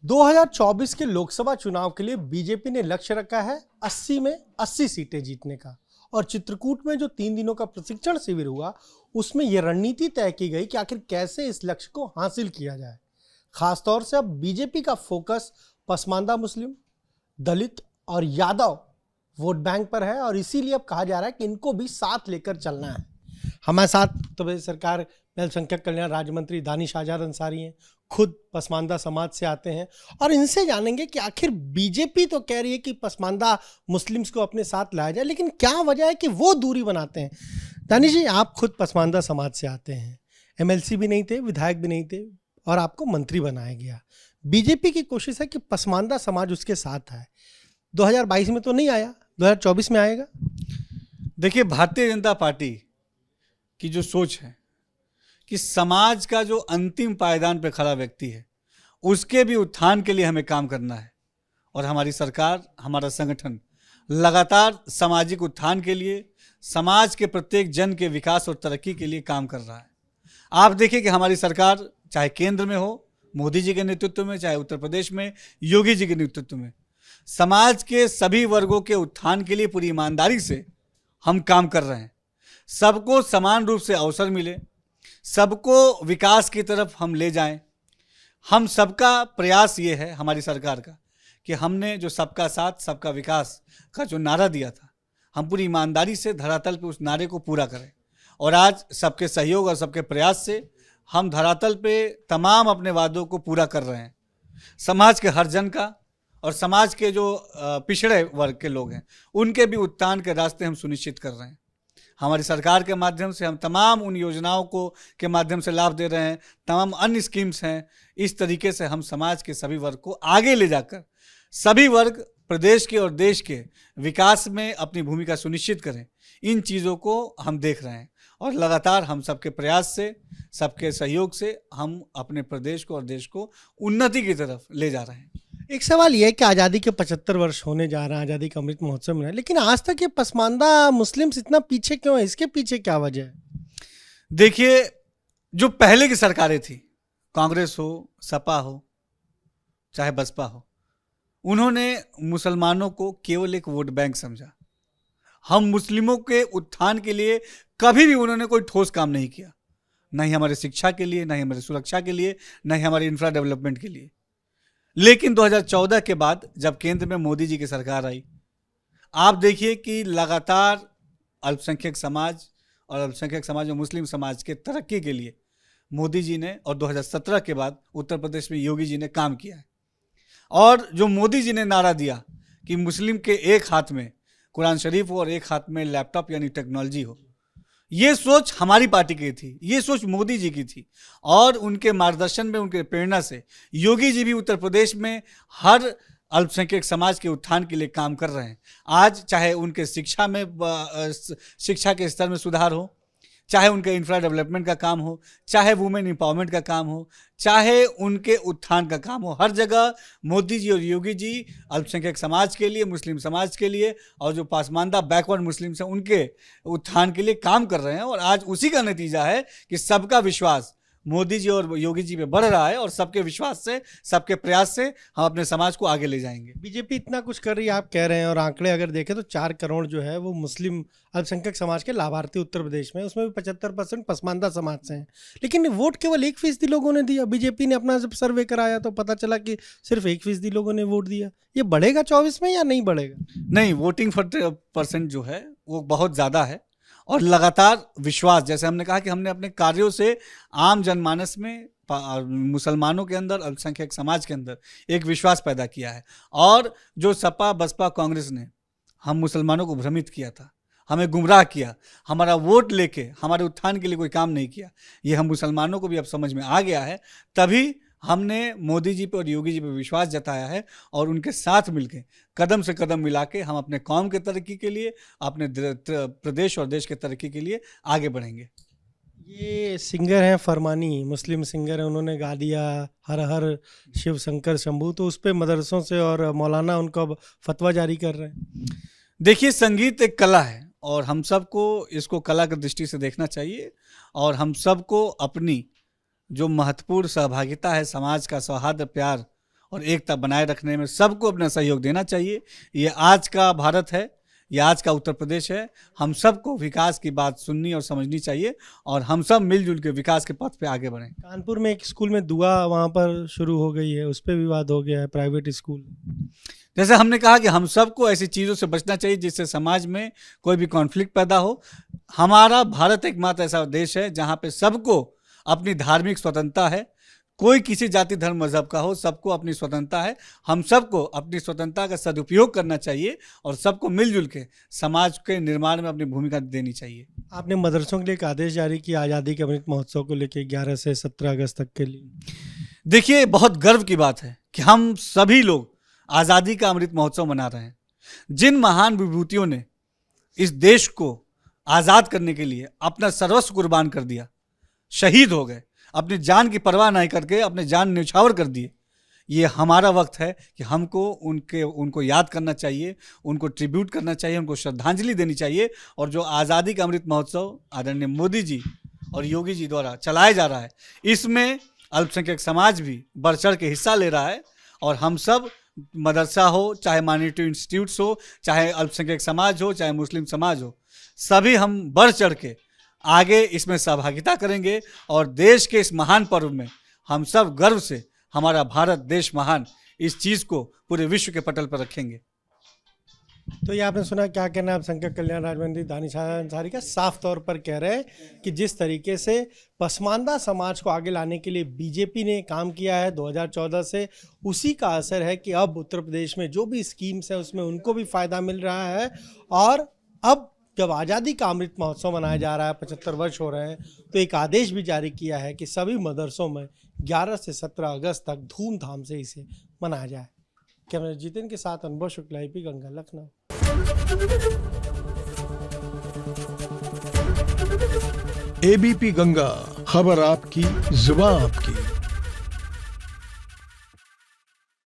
2024 के लोकसभा चुनाव के लिए बीजेपी ने लक्ष्य रखा है 80 में 80 सीटें जीतने का। और चित्रकूट में जो 3 दिनों का प्रशिक्षण शिविर हुआ उसमें यह रणनीति तय की गई कि आखिर कैसे इस लक्ष्य को हासिल किया जाए। खासतौर से अब बीजेपी का फोकस पसमानदा मुस्लिम, दलित और यादव वोट बैंक पर है और इसीलिए अब कहा जा रहा है कि इनको भी साथ लेकर चलना है। हमारे साथ उत्तर प्रदेश सरकार में अल्पसंख्यक कल्याण राज्य मंत्री दानिश आजाद अंसारी हैं, खुद पसमानदा समाज से आते हैं और इनसे जानेंगे कि आखिर बीजेपी तो कह रही है कि पसमानदा मुस्लिम्स को अपने साथ लाया जाए, लेकिन क्या वजह है कि वो दूरी बनाते हैं। दानिश जी, आप खुद पसमानदा समाज से आते हैं, एमएलसी भी नहीं थे, विधायक भी नहीं थे और आपको मंत्री बनाया गया। बीजेपी की कोशिश है कि पसमानदा समाज उसके साथ आए। 2022 में तो नहीं आया, 2024 में आएगा। देखिए, भारतीय जनता पार्टी की जो सोच है कि समाज का जो अंतिम पायदान पर खड़ा व्यक्ति है उसके भी उत्थान के लिए हमें काम करना है और हमारी सरकार, हमारा संगठन लगातार सामाजिक उत्थान के लिए, समाज के प्रत्येक जन के विकास और तरक्की के लिए काम कर रहा है। आप देखिए कि हमारी सरकार चाहे केंद्र में हो मोदी जी के नेतृत्व में, चाहे उत्तर प्रदेश में योगी जी के नेतृत्व में, समाज के सभी वर्गों के उत्थान के लिए पूरी ईमानदारी से हम काम कर रहे हैं। सबको समान रूप से अवसर मिले, सबको विकास की तरफ हम ले जाएं। हम सबका प्रयास ये है हमारी सरकार का कि हमने जो सबका साथ सबका विकास का जो नारा दिया था, हम पूरी ईमानदारी से धरातल पे उस नारे को पूरा करें। और आज सबके सहयोग और सबके प्रयास से हम धरातल पे तमाम अपने वादों को पूरा कर रहे हैं। समाज के हर जन का और समाज के जो पिछड़े वर्ग के लोग हैं उनके भी उत्थान के रास्ते हम सुनिश्चित कर रहे हैं। हमारी सरकार के माध्यम से हम तमाम उन योजनाओं को के माध्यम से लाभ दे रहे हैं, तमाम अन्य स्कीम्स हैं। इस तरीके से हम समाज के सभी वर्ग को आगे ले जाकर सभी वर्ग प्रदेश के और देश के विकास में अपनी भूमिका सुनिश्चित करें। इन चीज़ों को हम देख रहे हैं और लगातार हम सबके प्रयास से, सबके सहयोग से हम अपने प्रदेश को और देश को उन्नति की तरफ ले जा रहे हैं। एक सवाल यह है कि आज़ादी के 75 वर्ष होने जा रहे हैं, आज़ादी का अमृत महोत्सव में है, लेकिन आज तक ये पसमानदा मुस्लिम्स इतना पीछे क्यों है? इसके पीछे क्या वजह है? देखिए, जो पहले की सरकारें थी, कांग्रेस हो, सपा हो, चाहे बसपा हो, उन्होंने मुसलमानों को केवल एक वोट बैंक समझा। हम मुस्लिमों के उत्थान के लिए कभी भी उन्होंने कोई ठोस काम नहीं किया, न ही हमारे शिक्षा के लिए, न ही हमारी सुरक्षा के लिए, न ही हमारे इंफ्रा डेवलपमेंट के लिए। लेकिन 2014 के बाद जब केंद्र में मोदी जी की सरकार आई, आप देखिए कि लगातार अल्पसंख्यक समाज और अल्पसंख्यक समाज और मुस्लिम समाज के तरक्की के लिए मोदी जी ने और 2017 के बाद उत्तर प्रदेश में योगी जी ने काम किया है। और जो मोदी जी ने नारा दिया कि मुस्लिम के एक हाथ में कुरान शरीफ हो और एक हाथ में लैपटॉप यानी टेक्नोलॉजी हो, ये सोच हमारी पार्टी की थी, ये सोच मोदी जी की थी। और उनके मार्गदर्शन में, उनके प्रेरणा से योगी जी भी उत्तर प्रदेश में हर अल्पसंख्यक समाज के उत्थान के लिए काम कर रहे हैं। आज चाहे उनके शिक्षा में, शिक्षा के स्तर में सुधार हो, चाहे उनके इंफ्रा डेवलपमेंट का काम हो, चाहे वुमेन एम्पावरमेंट का काम हो, चाहे उनके उत्थान का काम हो, हर जगह मोदी जी और योगी जी अल्पसंख्यक समाज के लिए, मुस्लिम समाज के लिए और जो पसमानदा बैकवर्ड मुस्लिम्स हैं उनके उत्थान के लिए काम कर रहे हैं। और आज उसी का नतीजा है कि सबका विश्वास मोदी जी और योगी जी पे बढ़ रहा है और सबके विश्वास से, सबके प्रयास से हम अपने समाज को आगे ले जाएंगे। बीजेपी इतना कुछ कर रही है आप कह रहे हैं, और आंकड़े अगर देखें तो 4 करोड़ जो है वो मुस्लिम अल्पसंख्यक समाज के लाभार्थी उत्तर प्रदेश में, उसमें भी 75% पसमानदा समाज से हैं। लेकिन वोट केवल 1% लोगों ने दिया। बीजेपी ने अपना जब सर्वे कराया तो पता चला कि सिर्फ 1% लोगों ने वोट दिया। ये बढ़ेगा 24 में या नहीं बढ़ेगा? नहीं, वोटिंग परसेंट जो है वो बहुत ज़्यादा है और लगातार विश्वास, जैसे हमने कहा कि हमने अपने कार्यों से आम जनमानस में, मुसलमानों के अंदर, अल्पसंख्यक समाज के अंदर एक विश्वास पैदा किया है। और जो सपा बसपा कांग्रेस ने हम मुसलमानों को भ्रमित किया था, हमें गुमराह किया, हमारा वोट लेके हमारे उत्थान के लिए कोई काम नहीं किया, ये हम मुसलमानों को भी अब समझ में आ गया है। तभी हमने मोदी जी पे और योगी जी पे विश्वास जताया है और उनके साथ मिलके कदम से कदम मिला के हम अपने कौम के तरक्की के लिए, अपने प्रदेश और देश के तरक्की के लिए आगे बढ़ेंगे। ये सिंगर हैं फरमानी, मुस्लिम सिंगर हैं, उन्होंने गा दिया हर हर शिव शंकर शंभू, तो उस पर मदरसों से और मौलाना उनको फतवा जारी कर रहे हैं। देखिए, संगीत एक कला है और हम सबको इसको कला की दृष्टि से देखना चाहिए और हम सबको अपनी जो महत्वपूर्ण सहभागिता है समाज का सौहार्द, प्यार और एकता बनाए रखने में सबको अपना सहयोग देना चाहिए। ये आज का भारत है, ये आज का उत्तर प्रदेश है। हम सबको विकास की बात सुननी और समझनी चाहिए और हम सब मिलजुल के विकास के पथ पे आगे बढ़ें। कानपुर में एक स्कूल में दुआ वहाँ पर शुरू हो गई है, उस पर विवाद हो गया है, प्राइवेट स्कूल। जैसे हमने कहा कि हम सबको ऐसी चीज़ों से बचना चाहिए जिससे समाज में कोई भी कॉन्फ्लिक्ट पैदा हो। हमारा भारत एकमात्र ऐसा देश है जहाँ पे सबको अपनी धार्मिक स्वतंत्रता है, कोई किसी जाति धर्म मजहब का हो, सबको अपनी स्वतंत्रता है। हम सबको अपनी स्वतंत्रता का सदुपयोग करना चाहिए और सबको मिलजुल के समाज के निर्माण में अपनी भूमिका देनी चाहिए। आपने मदरसों के लिए एक आदेश जारी किया आज़ादी के अमृत महोत्सव को लेकर 11 से 17 अगस्त तक के लिए। देखिए, बहुत गर्व की बात है कि हम सभी लोग आज़ादी का अमृत महोत्सव मना रहे हैं। जिन महान विभूतियों ने इस देश को आज़ाद करने के लिए अपना सर्वस्व कुर्बान कर दिया, शहीद हो गए, अपनी जान की परवाह नहीं करके अपने जान न्यौछावर कर दिए, ये हमारा वक्त है कि हमको उनको याद करना चाहिए, उनको ट्रिब्यूट करना चाहिए, उनको श्रद्धांजलि देनी चाहिए। और जो आज़ादी का अमृत महोत्सव आदरणीय मोदी जी और योगी जी द्वारा चलाया जा रहा है, इसमें अल्पसंख्यक समाज भी बढ़ चढ़ के हिस्सा ले रहा है। और हम सब, मदरसा हो, चाहे माइनॉरिटी इंस्टीट्यूट्स हो, चाहे अल्पसंख्यक समाज हो, चाहे मुस्लिम समाज हो, सभी हम बढ़ चढ़ के आगे इसमें सहभागिता करेंगे और देश के इस महान पर्व में हम सब गर्व से हमारा भारत देश महान, इस चीज़ को पूरे विश्व के पटल पर रखेंगे। तो ये आपने सुना, क्या कहना है अल्पसंख्यक कल्याण राज्य मंत्री दानिश अंसारी का। साफ तौर पर कह रहे हैं कि जिस तरीके से पसमानदा समाज को आगे लाने के लिए बीजेपी ने काम किया है 2014 से, उसी का असर है कि अब उत्तर प्रदेश में जो भी स्कीम्स है उसमें उनको भी फ़ायदा मिल रहा है। और अब जब आज़ादी का अमृत महोत्सव मनाया जा रहा है, 75 वर्ष हो रहे हैं, तो एक आदेश भी जारी किया है कि सभी मदरसों में 11 से 17 अगस्त तक धूमधाम से इसे मनाया जाए। कैमरा जितेन के साथ अनुभव शुक्ला, IP गंगा, लखनऊ। ABP गंगा, खबर आपकी, जुबान आपकी।